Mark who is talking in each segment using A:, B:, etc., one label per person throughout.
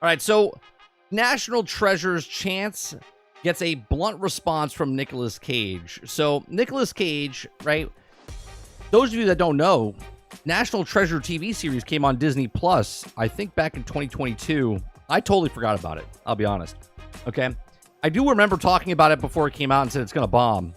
A: All right, so National Treasure's chance gets a blunt response from Nicolas Cage. So Nicolas Cage, right? Those of you that don't know, National Treasure TV series came on Disney Plus, I think back in 2022. I totally forgot about it. I'll be honest. Okay. I do remember talking about it before it came out and said it's going to bomb.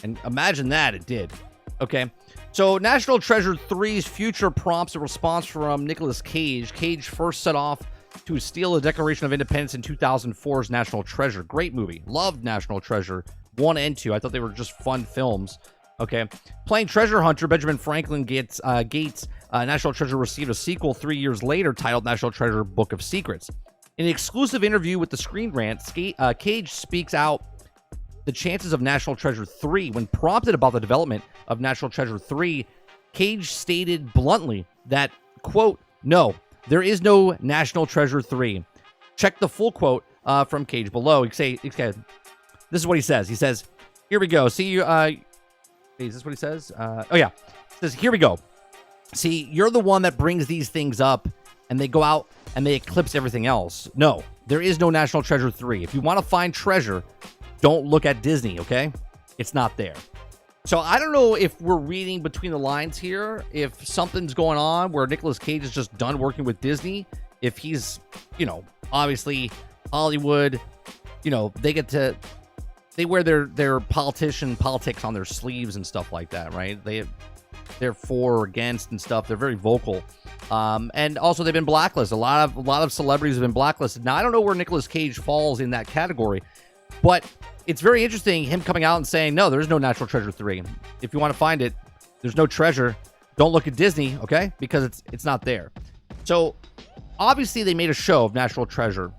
A: And imagine that it did. Okay. So National Treasure 3's future prompts a response from Nicolas Cage. Cage first set off to steal the Declaration of Independence in 2004's National Treasure. Great movie. Loved National Treasure 1 and 2. I thought they were just fun films. Okay. Playing treasure hunter Benjamin Franklin Gates, National Treasure received a sequel 3 years later titled National Treasure Book of Secrets. In an exclusive interview with the Screen Rant, Cage speaks out the chances of National Treasure 3. When prompted about the development of National Treasure 3, Cage stated bluntly that, quote, "No, there is no National Treasure 3. Check the full quote from Cage below. This is what he says. He says, "Here we go. See you." Is this what he says? Oh, yeah. He says, "Here we go. See, you're the one that brings these things up, and they go out and they eclipse everything else. No, there is no National Treasure 3. If you want to find treasure, don't look at Disney, okay? It's not there." So I don't know if we're reading between the lines here, if something's going on where Nicolas Cage is just done working with Disney, if he's, obviously Hollywood, they wear their politics on their sleeves and stuff like that, right? They're for or against and stuff. They're very vocal. And also they've been blacklisted. A lot of celebrities have been blacklisted. Now I don't know where Nicolas Cage falls in that category, but it's very interesting him coming out and saying, "No, there's no National Treasure 3. If you want to find it, there's no treasure. Don't look at Disney, okay? Because it's not there." So obviously they made a show of National Treasure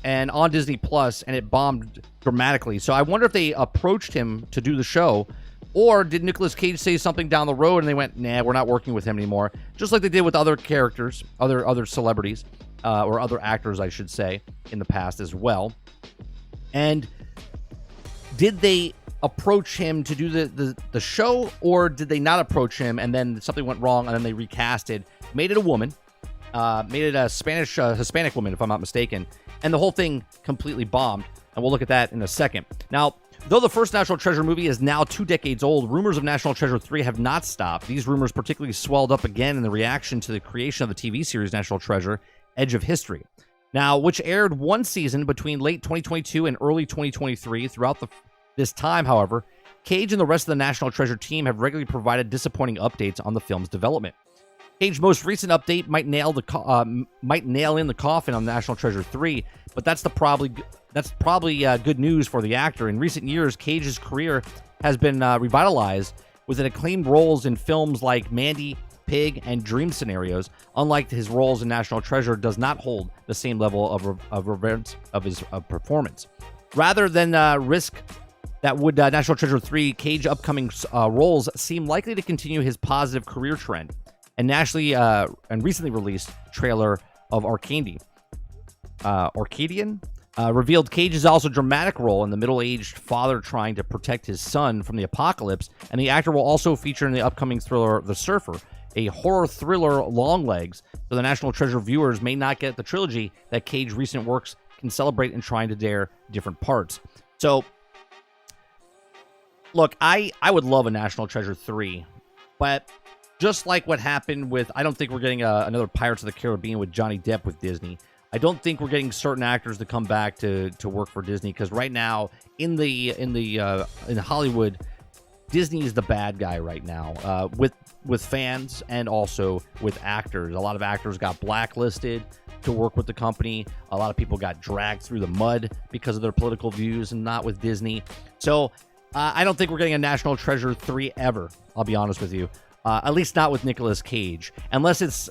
A: and on Disney Plus, and it bombed dramatically. So I wonder if they approached him to do the show, or did Nicolas Cage say something down the road and they went, "Nah, we're not working with him anymore," just like they did with other characters, other celebrities, or other actors, I should say, in the past as well. And did they approach him to do the show, or did they not approach him and then something went wrong and then they recasted, made it a woman, made it a Hispanic woman, if I'm not mistaken, and the whole thing completely bombed. And we'll look at that in a second. Now, though the first National Treasure movie is now 2 decades old, rumors of National Treasure 3 have not stopped. These rumors particularly swelled up again in the reaction to the creation of the TV series National Treasure, Edge of History. Now, which aired one season between late 2022 and early 2023. Throughout this time, however, Cage and the rest of the National Treasure team have regularly provided disappointing updates on the film's development. Cage's most recent update might nail in the coffin on National Treasure 3, but that's probably good news for the actor. In recent years, Cage's career has been revitalized with acclaimed roles in films like Mandy, Pig, and Dream Scenarios. Unlike his roles in National Treasure, does not hold the same level of reverence of his performance. Rather than risk that would National Treasure 3, Cage upcoming roles seem likely to continue his positive career trend. And recently released trailer of Arcadian revealed Cage's also dramatic role in the middle-aged father trying to protect his son from the apocalypse, and the actor will also feature in the upcoming thriller The Surfer, a horror thriller long legs, so the National Treasure viewers may not get the trilogy that Cage's recent works can celebrate in trying to dare different parts. So, look, I would love a National Treasure 3, but just like what happened with, I don't think we're getting another Pirates of the Caribbean with Johnny Depp with Disney. I don't think we're getting certain actors to come back to work for Disney, because right now in Hollywood, Disney is the bad guy right now, with fans and also with actors. A lot of actors got blacklisted to work with the company. A lot of people got dragged through the mud because of their political views, and not with Disney. So I don't think we're getting a National Treasure 3 ever. I'll be honest with you. At least not with Nicolas Cage, unless it's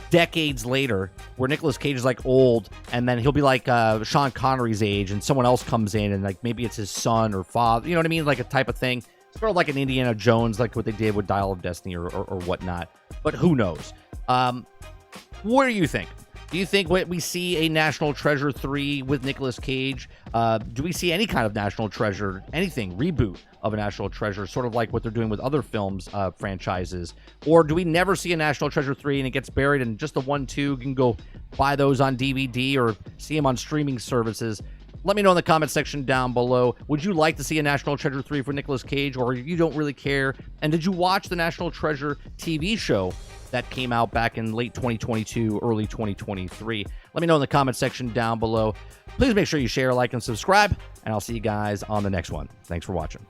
A: decades later where Nicolas Cage is like old, and then he'll be like Sean Connery's age, and someone else comes in, and like maybe it's his son or father, you know what I mean, like a type of thing. Sort of like an Indiana Jones, like what they did with Dial of Destiny or whatnot. But who knows? What do you think? Do you think we see a National Treasure 3 with Nicolas Cage? Do we see any kind of National Treasure, anything, reboot of a National Treasure, sort of like what they're doing with other films, franchises? Or do we never see a National Treasure 3 and it gets buried and just the 1-2, you can go buy those on DVD or see them on streaming services? Let me know in the comment section down below. Would you like to see a National Treasure 3 for Nicolas Cage, or you don't really care? And did you watch the National Treasure TV show that came out back in late 2022, early 2023? Let me know in the comment section down below. Please make sure you share, like, and subscribe, and I'll see you guys on the next one. Thanks for watching.